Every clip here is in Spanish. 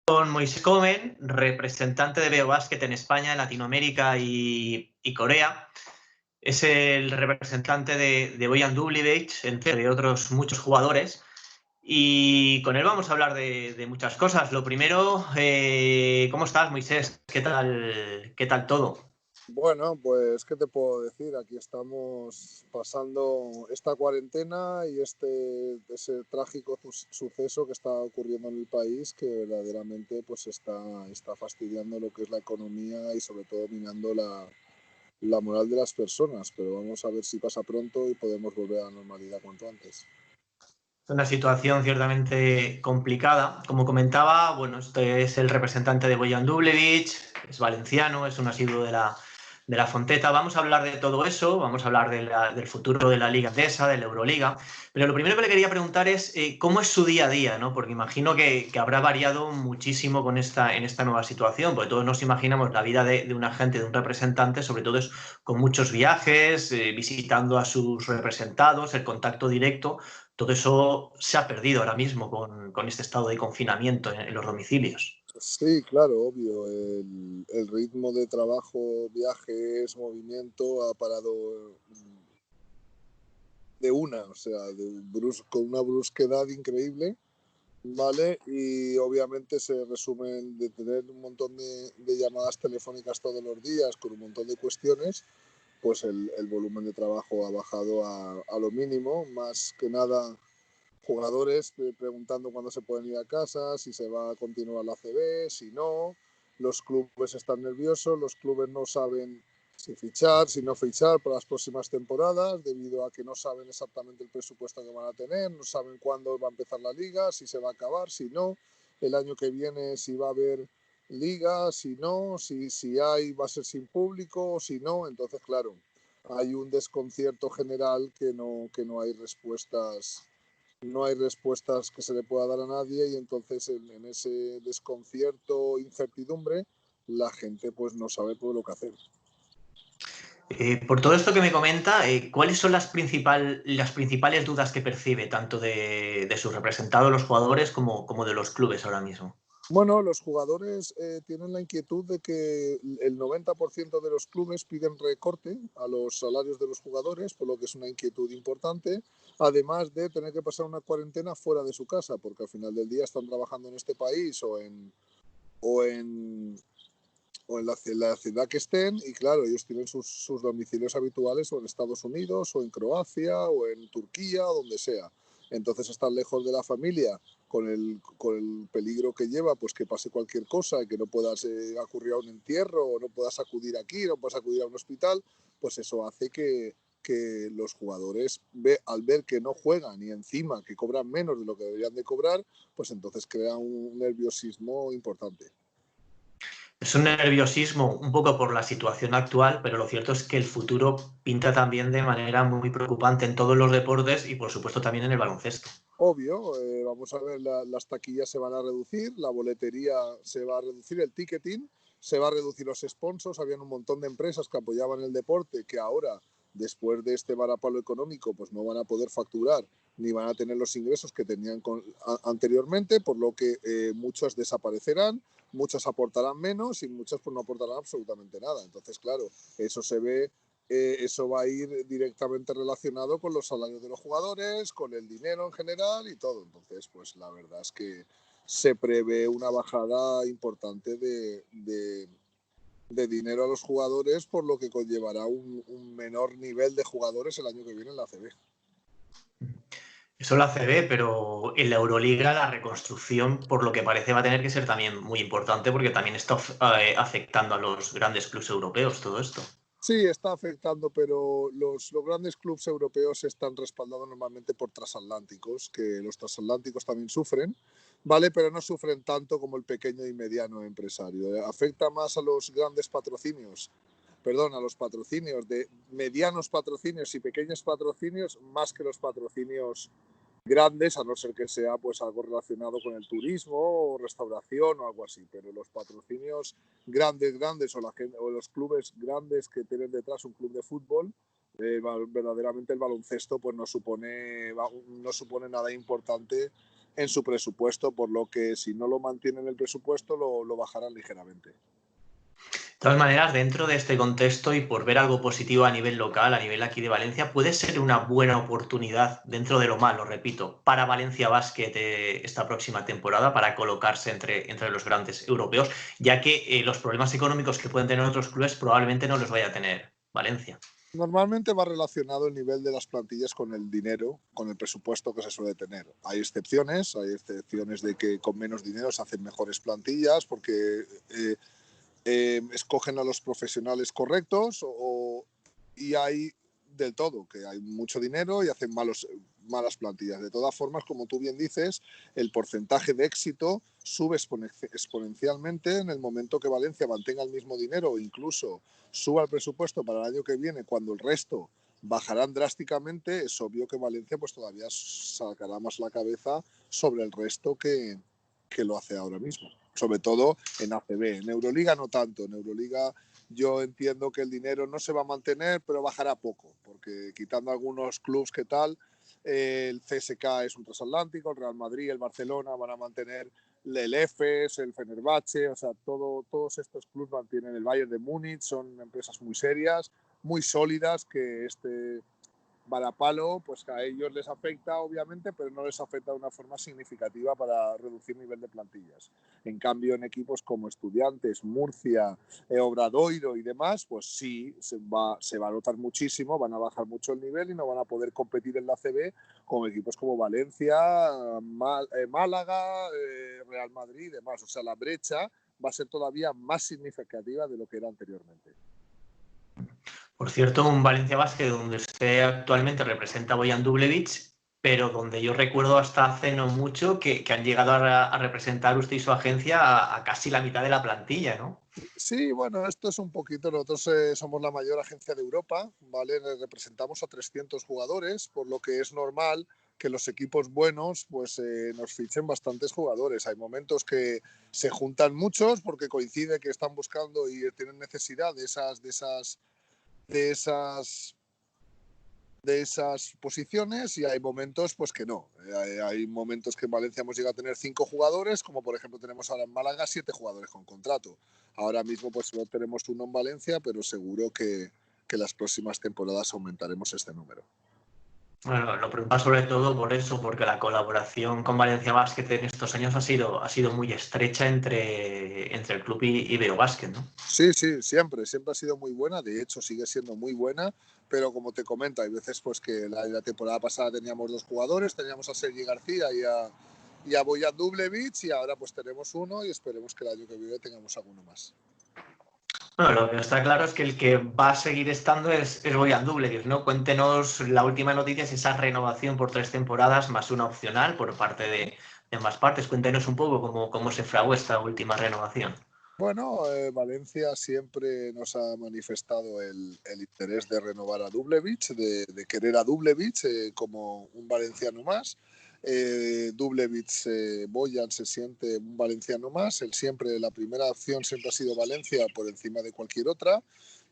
con Moisés Comen, representante de Beobasket en España, en Latinoamérica y Corea. Es el representante de Bojan Dubljević, entre otros muchos jugadores. Y con él vamos a hablar de muchas cosas. Lo primero, ¿cómo estás, Moisés? ¿Qué tal todo? Bueno, pues, ¿qué te puedo decir? Aquí estamos pasando esta cuarentena y ese trágico suceso que está ocurriendo en el país, que verdaderamente pues está fastidiando lo que es la economía y sobre todo minando la moral de las personas. Pero vamos a ver si pasa pronto y podemos volver a la normalidad cuanto antes. Es una situación ciertamente complicada. Como comentaba, bueno, este es el representante de Bojan Dubljević, es valenciano, es un asiduo de la Fonteta. Vamos a hablar de todo eso, vamos a hablar del futuro de la Liga Endesa, de la Euroliga. Pero lo primero que le quería preguntar es cómo es su día a día, ¿no? Porque imagino que habrá variado muchísimo en esta nueva situación, porque todos nos imaginamos la vida de un agente, de un representante, sobre todo es con muchos viajes, visitando a sus representados, el contacto directo. Todo eso se ha perdido ahora mismo con este estado de confinamiento en los domicilios. Sí, claro, obvio. El ritmo de trabajo, viajes, movimiento ha parado de una, o sea, con una brusquedad increíble, ¿vale? Y obviamente se resumen de tener un montón de llamadas telefónicas todos los días con un montón de cuestiones, pues el volumen de trabajo ha bajado a lo mínimo, más que nada jugadores preguntando cuándo se pueden ir a casa, si se va a continuar la ACB, si no, los clubes están nerviosos, los clubes no saben si fichar, si no fichar para las próximas temporadas, debido a que no saben exactamente el presupuesto que van a tener, no saben cuándo va a empezar la liga, si se va a acabar, si no, el año que viene si va a haber liga, si no, si hay va a ser sin público, si no, entonces claro, hay un desconcierto general que no hay respuestas, no hay respuestas que se le pueda dar a nadie, y entonces en ese desconcierto, incertidumbre, la gente pues no sabe por lo que hacer. Por todo esto que me comenta, ¿cuáles son las principales dudas que percibe tanto de sus representados, los jugadores, como de los clubes ahora mismo? Bueno, los jugadores tienen la inquietud de que el 90% de los clubes piden recorte a los salarios de los jugadores, por lo que es una inquietud importante, además de tener que pasar una cuarentena fuera de su casa, porque al final del día están trabajando en este país o en, la ciudad que estén, y claro, ellos tienen sus domicilios habituales o en Estados Unidos o en Croacia o en Turquía o donde sea. Entonces están lejos de la familia con el peligro que lleva, pues que pase cualquier cosa y que no puedas acudir a un entierro o no puedas acudir aquí, no puedas acudir a un hospital, pues eso hace que los jugadores al ver que no juegan y encima que cobran menos de lo que deberían de cobrar, pues entonces crea un nerviosismo importante. Es un nerviosismo un poco por la situación actual, pero lo cierto es que el futuro pinta también de manera muy preocupante en todos los deportes y por supuesto también en el baloncesto. Obvio, vamos a ver, las taquillas se van a reducir, la boletería se va a reducir, el ticketing, se va a reducir los sponsors. Habían un montón de empresas que apoyaban el deporte que ahora, después de este varapalo económico, pues no van a poder facturar ni van a tener los ingresos que tenían anteriormente, por lo que muchas desaparecerán, muchas aportarán menos y muchas pues no aportarán absolutamente nada. Entonces, claro, eso se ve, eso va a ir directamente relacionado con los salarios de los jugadores, con el dinero en general y todo. Entonces, pues la verdad es que se prevé una bajada importante de dinero a los jugadores, por lo que conllevará un menor nivel de jugadores el año que viene en la ACB. Eso la CB, pero en la Euroliga la reconstrucción, por lo que parece, va a tener que ser también muy importante porque también está afectando a los grandes clubes europeos todo esto. Sí, está afectando, pero los grandes clubes europeos están respaldados normalmente por transatlánticos, que los transatlánticos también sufren, ¿vale? Pero no sufren tanto como el pequeño y mediano empresario. Afecta más a los grandes patrocinios, perdón, a los patrocinios de medianos patrocinios y pequeños patrocinios, más que los patrocinios grandes, a no ser que sea pues algo relacionado con el turismo o restauración o algo así. Pero los patrocinios grandes o los clubes grandes que tienen detrás un club de fútbol, verdaderamente el baloncesto pues no supone nada importante en su presupuesto, por lo que si no lo mantienen el presupuesto lo bajarán ligeramente. De todas maneras, dentro de este contexto y por ver algo positivo a nivel local, a nivel aquí de Valencia, puede ser una buena oportunidad, dentro de lo malo, repito, para Valencia Basket esta próxima temporada, para colocarse entre los grandes europeos, ya que los problemas económicos que pueden tener otros clubes probablemente no los vaya a tener Valencia. Normalmente va relacionado el nivel de las plantillas con el dinero, con el presupuesto que se suele tener. Hay excepciones de que con menos dinero se hacen mejores plantillas porque escogen a los profesionales correctos y hay del todo, que hay mucho dinero y hacen malas plantillas. De todas formas, como tú bien dices, el porcentaje de éxito sube exponencialmente en el momento que Valencia mantenga el mismo dinero o incluso suba el presupuesto para el año que viene, cuando el resto bajarán drásticamente. Es obvio que Valencia pues todavía sacará más la cabeza sobre el resto que lo hace ahora mismo, sobre todo en ACB. En Euroliga no tanto. En Euroliga yo entiendo que el dinero no se va a mantener, pero bajará poco, porque quitando algunos clubes que tal, el CSK es un transatlántico, el Real Madrid, el Barcelona van a mantener el EFES, el Fenerbahce, o sea, todos estos clubes mantienen, el Bayern de Múnich, son empresas muy serias, muy sólidas, que este varapalo pues a ellos les afecta obviamente, pero no les afecta de una forma significativa para reducir nivel de plantillas. En cambio, en equipos como Estudiantes, Murcia, Obradoiro y demás, pues sí, se va a notar muchísimo, van a bajar mucho el nivel y no van a poder competir en la CB con equipos como Valencia, Málaga, Real Madrid y demás. O sea, la brecha va a ser todavía más significativa de lo que era anteriormente. Por cierto, un Valencia Basket donde usted actualmente representa a Bojan Dubljevic, pero donde yo recuerdo hasta hace no mucho que han llegado a representar usted y su agencia a casi la mitad de la plantilla, ¿no? Sí, bueno, esto es un poquito, nosotros somos la mayor agencia de Europa, ¿vale? Representamos a 300 jugadores, por lo que es normal que los equipos buenos pues nos fichen bastantes jugadores. Hay momentos que se juntan muchos porque coincide que están buscando y tienen necesidad de esas posiciones, y hay momentos pues que no. Hay momentos que en Valencia hemos llegado a tener 5 jugadores, como por ejemplo tenemos ahora en Málaga 7 jugadores con contrato. Ahora mismo pues solo tenemos uno en Valencia, pero seguro que las próximas temporadas aumentaremos este número. Bueno, lo preguntaba sobre todo por eso, porque la colaboración con Valencia Basket en estos años ha sido muy estrecha entre el club y Veo Basket, ¿no? Sí, sí, siempre ha sido muy buena, de hecho sigue siendo muy buena, pero como te comento, hay veces pues que la temporada pasada teníamos 2 jugadores, teníamos a Sergi García y a Bojan Dubljevic, y ahora pues tenemos uno y esperemos que el año que viene tengamos alguno más. Bueno, lo que está claro es que el que va a seguir estando es Bojan Dubljevic, ¿no? Cuéntenos, la última noticia es esa renovación por 3 temporadas más una opcional por parte de ambas partes. Cuéntenos un poco cómo se fraguó esta última renovación. Bueno, Valencia siempre nos ha manifestado el interés de renovar a Dubljevic, de querer a Dubljevic como un valenciano más. Dubljevic, Bojan se siente un valenciano más. La primera opción siempre ha sido Valencia por encima de cualquier otra.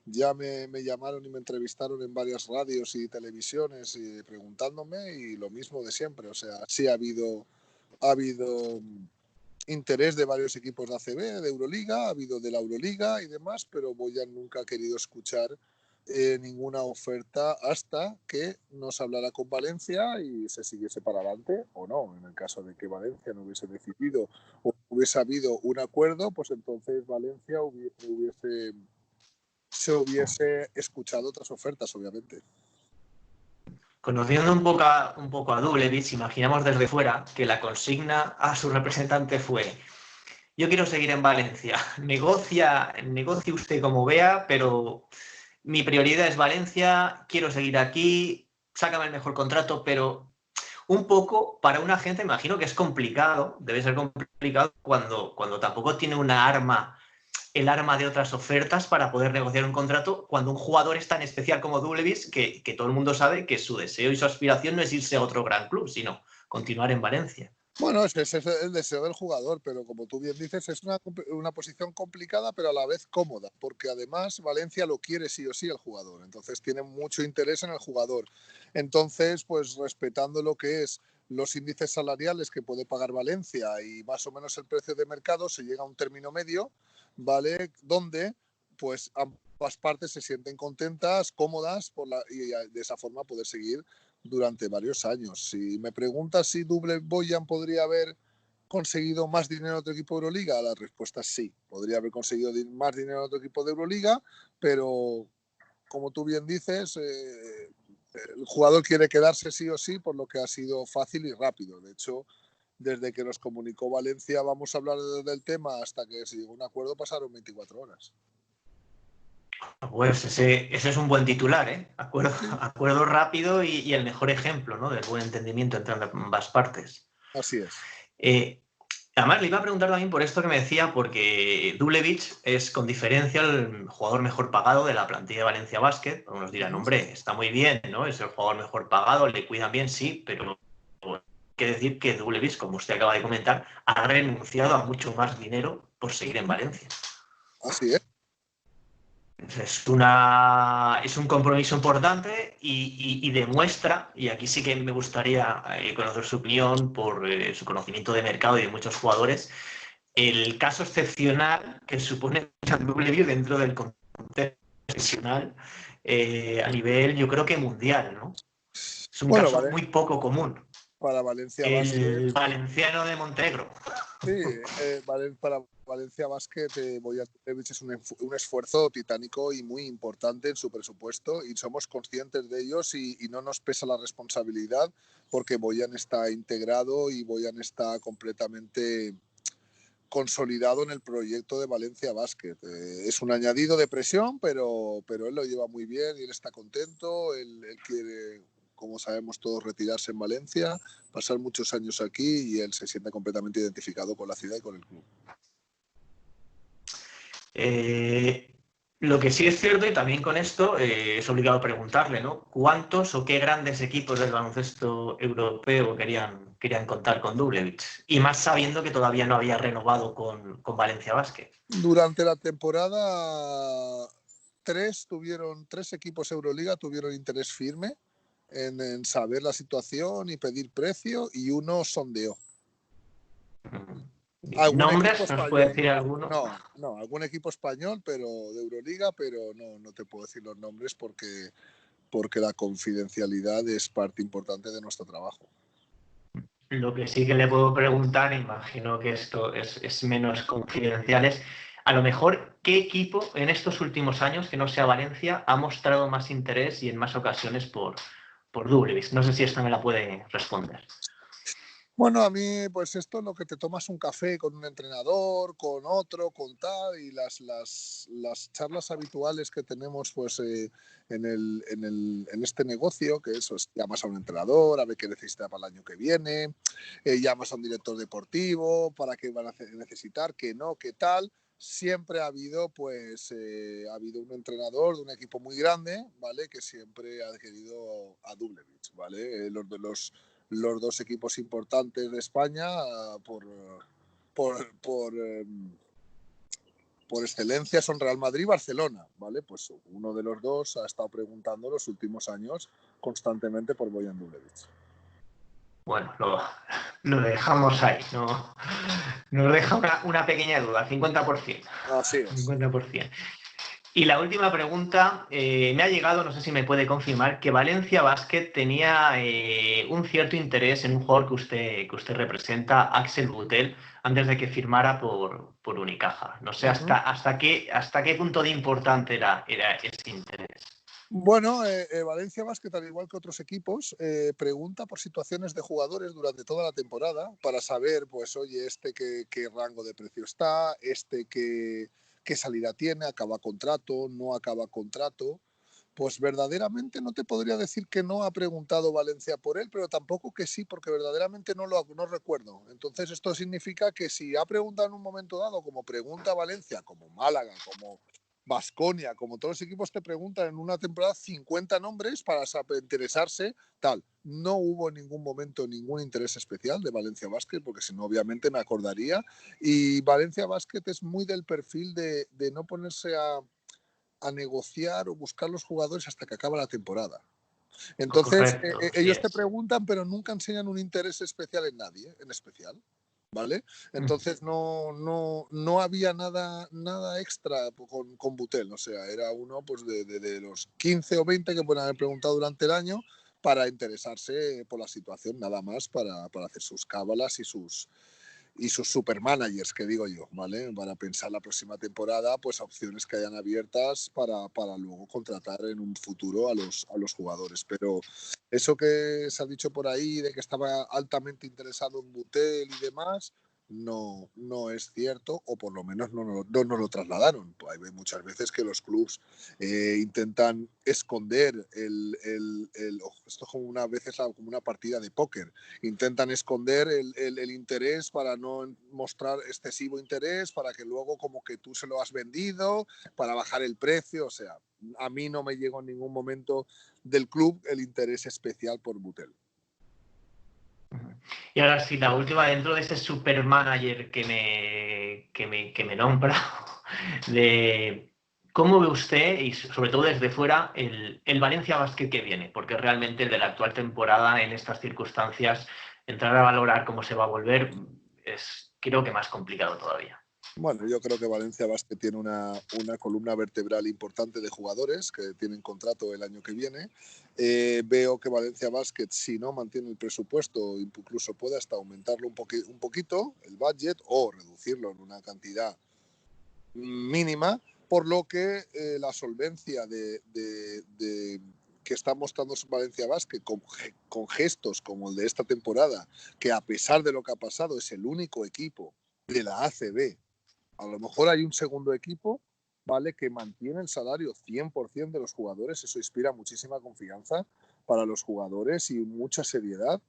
Ya me llamaron y me entrevistaron en varias radios y televisiones preguntándome, y lo mismo de siempre. O sea, sí ha habido interés de varios equipos de ACB, de Euroliga, ha habido de la Euroliga y demás, pero Bojan nunca ha querido escuchar ninguna oferta hasta que nos hablara con Valencia y se siguiese para adelante o no. En el caso de que Valencia no hubiese decidido o hubiese habido un acuerdo, pues entonces Valencia se hubiese escuchado otras ofertas, obviamente. Conociendo un poco a Dubljevic, imaginamos desde fuera que la consigna a su representante fue: yo quiero seguir en Valencia, negocie usted como vea, pero mi prioridad es Valencia, quiero seguir aquí, sácame el mejor contrato, pero un poco para una gente, imagino que es complicado, debe ser complicado cuando tampoco tiene el arma de otras ofertas para poder negociar un contrato, cuando un jugador es tan especial como Dubljevic, que todo el mundo sabe que su deseo y su aspiración no es irse a otro gran club, sino continuar en Valencia. Bueno, ese es el deseo del jugador, pero como tú bien dices, es una posición complicada, pero a la vez cómoda, porque además Valencia lo quiere sí o sí el jugador, entonces tiene mucho interés en el jugador. Entonces, pues respetando lo que es los índices salariales que puede pagar Valencia y más o menos el precio de mercado, se llega a un término medio, ¿vale? Donde pues ambas partes se sienten contentas, cómodas y de esa forma poder seguir durante varios años. Si me preguntas si Double Bojan podría haber conseguido más dinero en otro equipo de Euroliga, la respuesta es sí. Podría haber conseguido más dinero en otro equipo de Euroliga, pero como tú bien dices, el jugador quiere quedarse sí o sí, por lo que ha sido fácil y rápido. De hecho, desde que nos comunicó Valencia vamos a hablar del tema hasta que se llegó a un acuerdo pasaron 24 horas. Pues ese es un buen titular, ¿eh? Sí. Acuerdo rápido y el mejor ejemplo, ¿no?, del buen entendimiento entre ambas partes. Así es. Además, le iba a preguntar también por esto que me decía, porque Dubljevic es con diferencia el jugador mejor pagado de la plantilla de Valencia Basket. Algunos dirán, hombre, está muy bien, ¿no? Es el jugador mejor pagado, le cuidan bien, sí, pero hay que decir que Dubljevic, como usted acaba de comentar, ha renunciado a mucho más dinero por seguir en Valencia. Así es. Es un compromiso importante y demuestra, y aquí sí que me gustaría conocer su opinión por su conocimiento de mercado y de muchos jugadores, el caso excepcional que supone Dubljevic dentro del contexto profesional a nivel, yo creo que mundial, ¿no? Es un Bueno, caso vale. muy poco común. Para Valencia Basket. El valenciano de Montenegro. Sí, para Valencia Basket, Bojan Dubljevic es un esfuerzo titánico y muy importante en su presupuesto y somos conscientes de ellos y no nos pesa la responsabilidad porque Bojan está integrado y Bojan está completamente consolidado en el proyecto de Valencia Basket. Es un añadido de presión, pero él lo lleva muy bien y él está contento, él quiere, como sabemos todos, retirarse en Valencia, pasar muchos años aquí y él se siente completamente identificado con la ciudad y con el club. Lo que sí es cierto, y también con esto es obligado preguntarle, ¿no? ¿Cuántos o qué grandes equipos del baloncesto europeo querían contar con Dubljevic? Y más sabiendo que todavía no había renovado con Valencia Basket. Durante la temporada, tres equipos Euroliga tuvieron interés firme en saber la situación y pedir precio y uno sondeó. ¿Algún equipo ¿Nombres? ¿Nos puede español? decir alguno? No, algún equipo español, pero de Euroliga, pero no te puedo decir los nombres porque la confidencialidad es parte importante de nuestro trabajo. Lo que sí que le puedo preguntar, imagino que esto es menos confidencial, es a lo mejor qué equipo en estos últimos años, que no sea Valencia, ha mostrado más interés y en más ocasiones por Dubljevic. No sé si esta me la puede responder. Bueno, a mí, pues esto es lo que te tomas un café con un entrenador, con otro, con tal, y las charlas habituales que tenemos pues en este negocio, que eso es, llamas a un entrenador, a ver qué necesita para el año que viene, llamas a un director deportivo, para qué van a necesitar, qué no, qué tal. Siempre ha habido, ha habido un entrenador de un equipo muy grande, ¿vale? Que siempre ha querido a Dubljevic, ¿vale? Los dos equipos importantes de España por excelencia son Real Madrid y Barcelona, ¿vale? Pues uno de los dos ha estado preguntando los últimos años constantemente por Bojan Dubljevic. Bueno, lo dejamos ahí, ¿no? Nos deja una pequeña duda, 50%. Así es. 50%. Y la última pregunta, me ha llegado, no sé si me puede confirmar, que Valencia Basket tenía un cierto interés en un jugador que usted representa, Axel Butel, antes de que firmara por Unicaja. No sé hasta qué punto de importante era ese interés. Bueno, Valencia Basket, al igual que otros equipos, pregunta por situaciones de jugadores durante toda la temporada para saber, pues, oye, qué rango de precio está, qué salida tiene, acaba contrato, no acaba contrato. Pues verdaderamente no te podría decir que no ha preguntado Valencia por él, pero tampoco que sí, porque verdaderamente no recuerdo. Entonces esto significa que si ha preguntado en un momento dado, como pregunta Valencia, como Málaga, como Baskonia, como todos los equipos te preguntan en una temporada 50 nombres para interesarse, tal. No hubo en ningún momento ningún interés especial de Valencia Basket, porque si no, obviamente me acordaría. Y Valencia Basket es muy del perfil de no ponerse a negociar o buscar los jugadores hasta que acaba la temporada. Entonces, Correcto, sí ellos te es. preguntan, pero nunca enseñan un interés especial en nadie, en especial. ¿Vale? Entonces no había nada extra con Butel, o sea, era uno pues de los 15 o 20 que pueden haber preguntado durante el año para interesarse por la situación, nada más para hacer sus cábalas y sus supermanagers, que digo yo, ¿vale? Para pensar la próxima temporada, pues opciones que hayan abiertas para luego contratar en un futuro a los jugadores. Pero eso que se ha dicho por ahí de que estaba altamente interesado en Butel y demás, no es cierto, o por lo menos no nos lo trasladaron. Pues hay muchas veces que los clubs intentan esconder esto es como una veces como una partida de póker, intentan esconder el interés para no mostrar excesivo interés, para que luego como que tú se lo has vendido, para bajar el precio, o sea, a mí no me llegó en ningún momento del club el interés especial por Butel. Y ahora sí, la última, dentro de ese supermanager que me nombra, de cómo ve usted, y sobre todo desde fuera, el Valencia Basket que viene, porque realmente el de la actual temporada en estas circunstancias, entrar a valorar cómo se va a volver es creo que más complicado todavía. Bueno, yo creo que Valencia Basket tiene una columna vertebral importante de jugadores que tienen contrato el año que viene. Veo que Valencia Basket, si no mantiene el presupuesto, incluso puede hasta aumentarlo un poquito, el budget, o reducirlo en una cantidad mínima, por lo que la solvencia que está mostrando Valencia Basket con gestos como el de esta temporada, que a pesar de lo que ha pasado es el único equipo de la ACB. A lo mejor hay un segundo equipo, ¿vale?, que mantiene el salario 100% de los jugadores. Eso inspira muchísima confianza para los jugadores y mucha seriedad.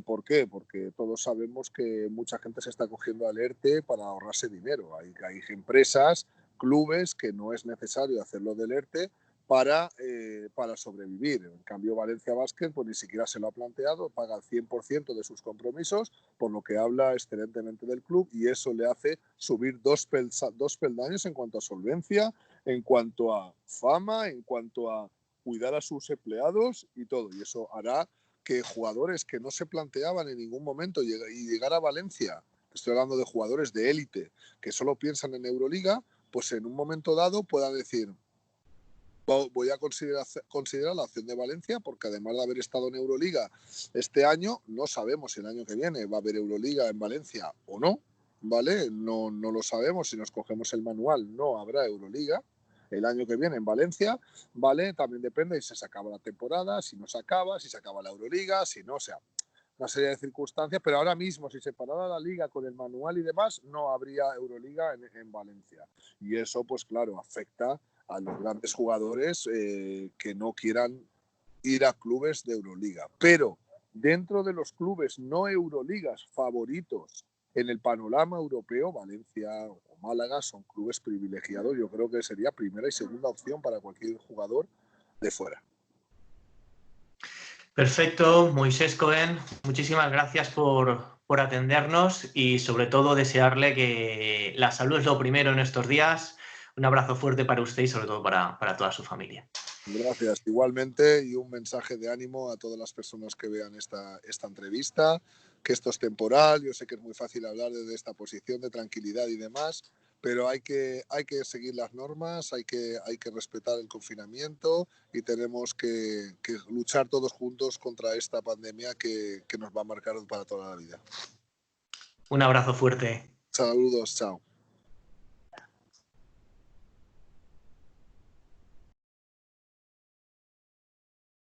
¿Por qué? Porque todos sabemos que mucha gente se está cogiendo al ERTE para ahorrarse dinero. Hay empresas, clubes que no es necesario hacerlo del ERTE para sobrevivir. En cambio, Valencia Basket pues ni siquiera se lo ha planteado, paga el 100% de sus compromisos, por lo que habla excelentemente del club, y eso le hace subir dos peldaños en cuanto a solvencia, en cuanto a fama, en cuanto a cuidar a sus empleados y todo. Y eso hará que jugadores que no se planteaban en ningún momento llegar a Valencia, estoy hablando de jugadores de élite que solo piensan en Euroliga, pues en un momento dado puedan decir: voy a considerar la opción de Valencia, porque además de haber estado en Euroliga este año, no sabemos si el año que viene va a haber Euroliga en Valencia o no, ¿vale? No lo sabemos. Si nos cogemos el manual, no habrá Euroliga el año que viene en Valencia, ¿vale? También depende si se acaba la temporada, si no se acaba, si se acaba la Euroliga, si no, o sea, una serie de circunstancias, pero ahora mismo, si se parara la liga con el manual y demás, no habría Euroliga en Valencia. Y eso, pues claro, afecta a los grandes jugadores que no quieran ir a clubes de Euroliga. Pero dentro de los clubes no Euroligas favoritos en el panorama europeo, Valencia o Málaga son clubes privilegiados. Yo creo que sería primera y segunda opción para cualquier jugador de fuera. Perfecto, Moisés Cohen, muchísimas gracias por atendernos y sobre todo desearle que la salud es lo primero en estos días. Un abrazo fuerte para usted y sobre todo para toda su familia. Gracias, igualmente, y un mensaje de ánimo a todas las personas que vean esta entrevista, que esto es temporal. Yo sé que es muy fácil hablar desde esta posición de tranquilidad y demás, pero hay que seguir las normas, hay que respetar el confinamiento y tenemos que luchar todos juntos contra esta pandemia que nos va a marcar para toda la vida. Un abrazo fuerte. Saludos, chao.